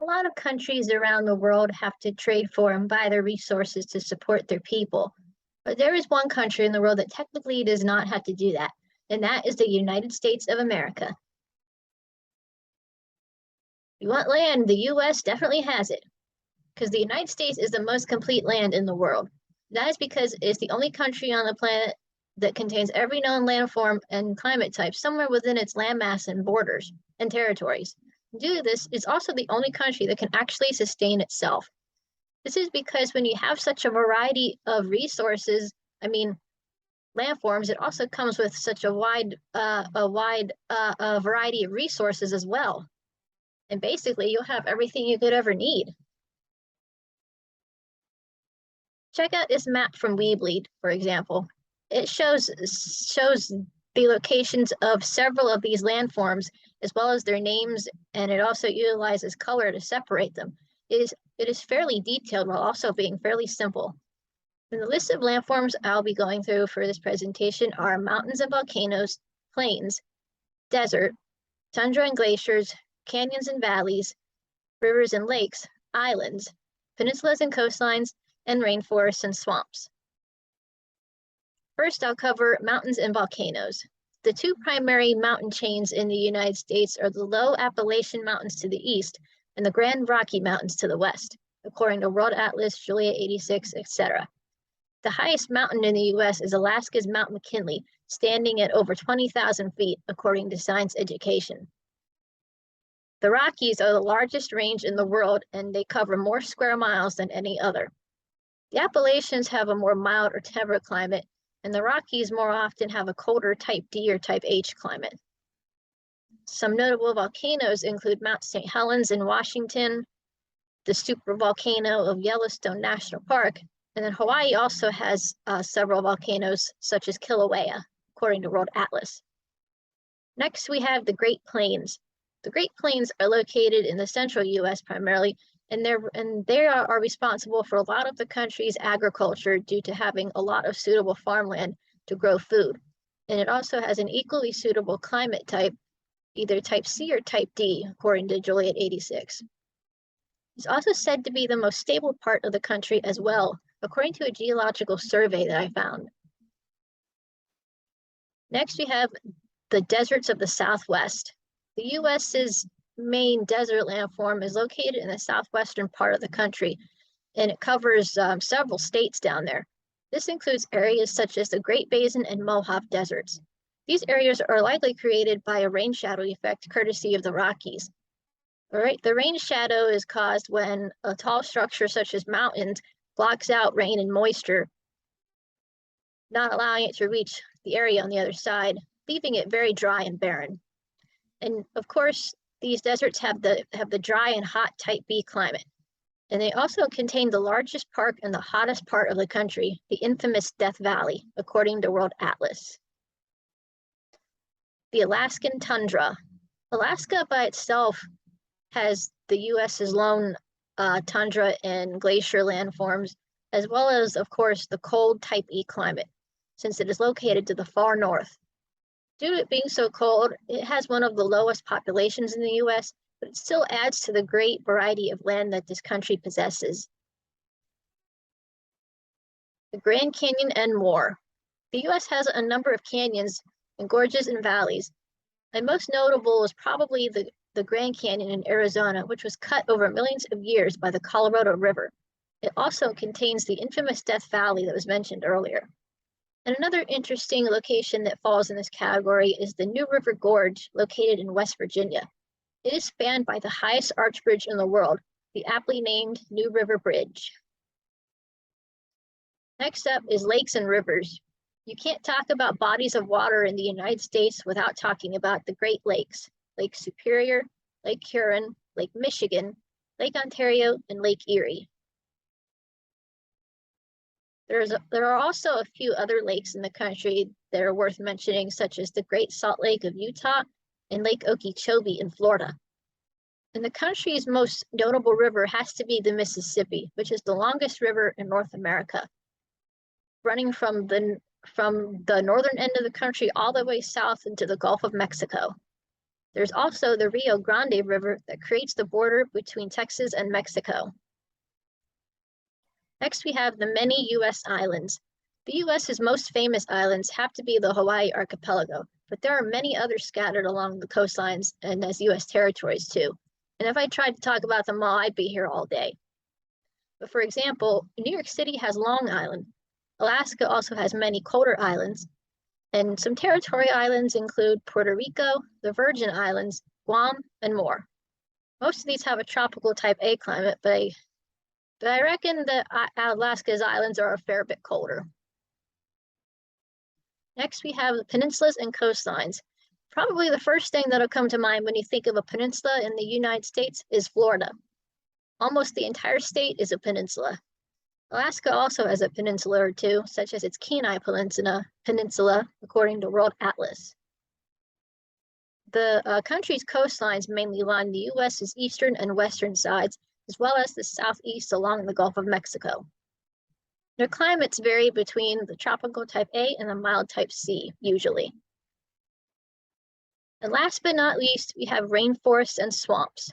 A lot of countries around the world have to trade for and buy their resources to support their people. But there is one country in the world that technically does not have to do that, and that is the United States of America. You want land, the US definitely has it, because the United States is the most complete land in the world. That is because it's the only country on the planet that contains every known landform and climate type somewhere within its landmass and borders and territories. Due to this, it's also the only country that can actually sustain itself. This is because when you have such a variety of resources, landforms, it also comes with such a wide variety of resources as well. And basically, you'll have everything you could ever need. Check out this map from Weebly, for example. It shows the locations of several of these landforms, as well as their names, and it also utilizes color to separate them. It is fairly detailed while also being fairly simple. And the list of landforms I'll be going through for this presentation are mountains and volcanoes, plains, desert, tundra and glaciers, canyons and valleys, rivers and lakes, islands, peninsulas and coastlines, and rainforests and swamps. First, I'll cover mountains and volcanoes. The two primary mountain chains in the United States are the low Appalachian Mountains to the east and the Grand Rocky Mountains to the west, according to World Atlas, Julia 86, etc. The highest mountain in the US is Alaska's Mount McKinley, standing at over 20,000 feet, according to Science Education. The Rockies are the largest range in the world, and they cover more square miles than any other. The Appalachians have a more mild or temperate climate, and the Rockies more often have a colder type D or type H climate. Some notable volcanoes include Mount St. Helens in Washington, the supervolcano of Yellowstone National Park, and then Hawaii also has several volcanoes, such as Kilauea, according to World Atlas. Next, we have the Great Plains. The Great Plains are located in the central US primarily, and they are responsible for a lot of the country's agriculture due to having a lot of suitable farmland to grow food. And it also has an equally suitable climate type, either type C or type D, according to Juliet 86. It's also said to be the most stable part of the country as well, according to a geological survey that I found. Next, we have the deserts of the Southwest. The US's main desert landform is located in the southwestern part of the country, and it covers several states down there. This includes areas such as the Great Basin and Mojave deserts. These areas are likely created by a rain shadow effect courtesy of the Rockies. All right, the rain shadow is caused when a tall structure such as mountains blocks out rain and moisture, not allowing it to reach the area on the other side, leaving it very dry and barren. And of course, these deserts have the dry and hot type B climate. And they also contain the largest park and the hottest part of the country, the infamous Death Valley, according to World Atlas. The Alaskan tundra. Alaska by itself has the US's lone tundra and glacier landforms, as well as, of course, the cold type E climate, since it is located to the far north. Due to it being so cold, it has one of the lowest populations in the US, but it still adds to the great variety of land that this country possesses. The Grand Canyon and more. The US has a number of canyons and gorges and valleys, and most notable is probably the Grand Canyon in Arizona, which was cut over millions of years by the Colorado River. It also contains the infamous Death Valley that was mentioned earlier. And another interesting location that falls in this category is the New River Gorge, located in West Virginia. It is spanned by the highest arch bridge in the world, the aptly named New River Bridge. Next up is lakes and rivers. You can't talk about bodies of water in the United States without talking about the Great Lakes, Lake Superior, Lake Huron, Lake Michigan, Lake Ontario, and Lake Erie. There are also a few other lakes in the country that are worth mentioning, such as the Great Salt Lake of Utah and Lake Okeechobee in Florida. And the country's most notable river has to be the Mississippi, which is the longest river in North America, running from the northern end of the country all the way south into the Gulf of Mexico. There's also the Rio Grande River that creates the border between Texas and Mexico. Next, we have the many U.S. islands. The U.S.'s most famous islands have to be the Hawaii archipelago, but there are many others scattered along the coastlines and as U.S. territories too. And if I tried to talk about them all, I'd be here all day. But for example, New York City has Long Island. Alaska also has many colder islands, and some territory islands include Puerto Rico, the Virgin Islands, Guam, and more. Most of these have a tropical type A climate, but I reckon that Alaska's islands are a fair bit colder. Next, we have the peninsulas and coastlines. Probably the first thing that'll come to mind when you think of a peninsula in the United States is Florida. Almost the entire state is a peninsula. Alaska also has a peninsula or two, such as its Kenai Peninsula, according to World Atlas. The country's coastlines mainly line the U.S.'s eastern and western sides, as well as the southeast along the Gulf of Mexico. Their climates vary between the tropical type A and the mild type C, usually. And last but not least, we have rainforests and swamps.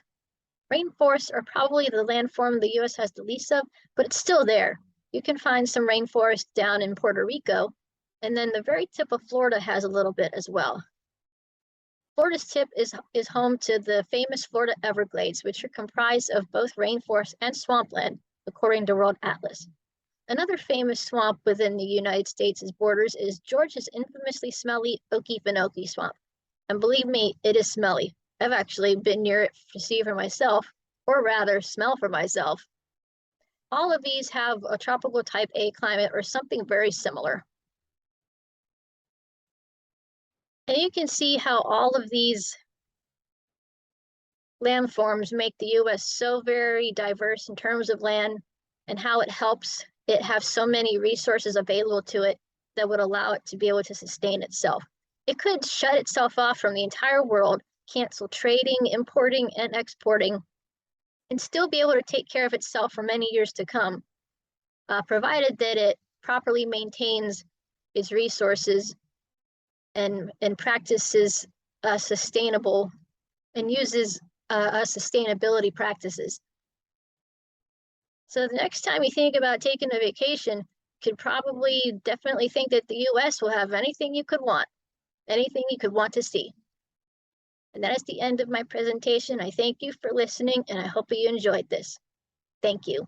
Rainforests are probably the landform the U.S. has the least of, but it's still there. You can find some rainforest down in Puerto Rico, and then the very tip of Florida has a little bit as well. Florida's tip is home to the famous Florida Everglades, which are comprised of both rainforest and swampland, according to World Atlas. Another famous swamp within the United States' borders is Georgia's infamously smelly Okefenokee Swamp. And believe me, it is smelly. I've actually been near it to see for myself, or rather smell for myself. All of these have a tropical type A climate or something very similar. And you can see how all of these landforms make the U.S. so very diverse in terms of land, and how it helps it have so many resources available to it that would allow it to be able to sustain itself. It could shut itself off from the entire world, cancel trading, importing, and exporting, and still be able to take care of itself for many years to come, provided that it properly maintains its resources and practices sustainable and uses sustainability practices. So the next time you think about taking a vacation, you could probably definitely think that the U.S. will have anything you could want, anything you could want to see. And that is the end of my presentation. I thank you for listening, and I hope you enjoyed this. Thank you.